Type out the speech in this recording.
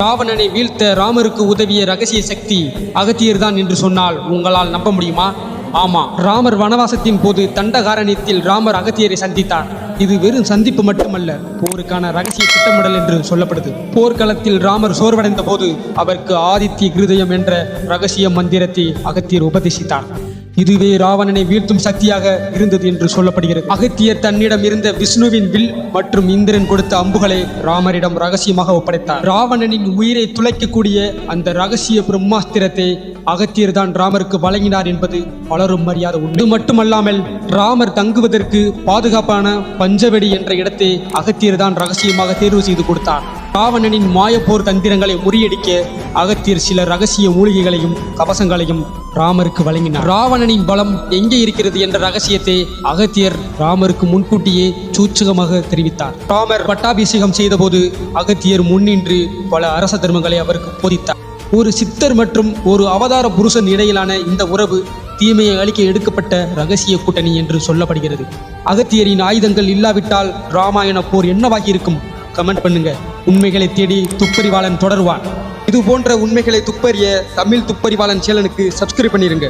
ராவணனை வீழ்த்த ராமருக்கு உதவிய ரகசிய சக்தி அகத்தியர் தான் என்று சொன்னால் உங்களால் நம்ப முடியுமா? ஆமா, ராமர் வனவாசத்தின் போது தண்டகாரண்யத்தில் ராமர் அகத்தியரை சந்தித்தார். இது வெறும் சந்திப்பு மட்டுமல்ல, போருக்கான ரகசிய திட்டமிடல் என்று சொல்லப்படுது. போர்க்களத்தில் ராமர் சோர்வடைந்த போது அவருக்கு ஆதித்ய கிருதயம் என்ற ரகசிய மந்திரத்தை அகத்தியர் உபதேசித்தார். இதுவே ராவணனை வீழ்த்தும் சக்தியாக இருந்தது என்று சொல்லப்படுகிறது. அகத்தியர் தன்னிடம் இருந்த விஷ்ணுவின் வில் மற்றும் இந்திரன் கொடுத்த அம்புகளை ராமரிடம் ரகசியமாக ஒப்படைத்தார். ராவணனின் உயிரை துளைக்கக்கூடிய அந்த ரகசிய பிரம்மாஸ்திரத்தை அகத்தியர் தான் ராமருக்கு வழங்கினார் என்பது பலரும் அறியாத உண்மை. இது மட்டுமல்லாமல் ராமர் தங்குவதற்கு பாதுகாப்பான பஞ்சவடி என்ற இடத்தை அகத்தியர் தான் ரகசியமாக தேர்வு செய்து கொடுத்தார். ராவணனின் மாயப்போர் தந்திரங்களை முறியடிக்க அகத்தியர் சில ரகசிய மூலிகைகளையும் கவசங்களையும் ராமருக்கு வழங்கினார். ராவணனின் பலம் எங்கே இருக்கிறது என்ற ரகசியத்தை அகத்தியர் ராமருக்கு முன்கூட்டியே சூட்சகமாக தெரிவித்தார். ராமர் பட்டாபிஷேகம் செய்த போது அகத்தியர் முன்னின்று பல அரச தர்மங்களை அவருக்கு போதித்தார். ஒரு சித்தர் மற்றும் ஒரு அவதார புருஷன் இடையிலான இந்த உறவு தீமையை அழிக்க எடுக்கப்பட்ட ரகசிய கூட்டணி என்று சொல்லப்படுகிறது. அகத்தியரின் ஆயுதங்கள் இல்லாவிட்டால் ராமாயண போர் என்னவாகி இருக்கும்? கமெண்ட் பண்ணுங்க. உண்மைகளை தேடி துப்பறிவாளன் தொடருவான். இது போன்ற உண்மைகளை துப்பறிய தமிழ் துப்பறிவாளன் சேனலுக்கு சப்ஸ்கிரைப் பண்ணிருங்க.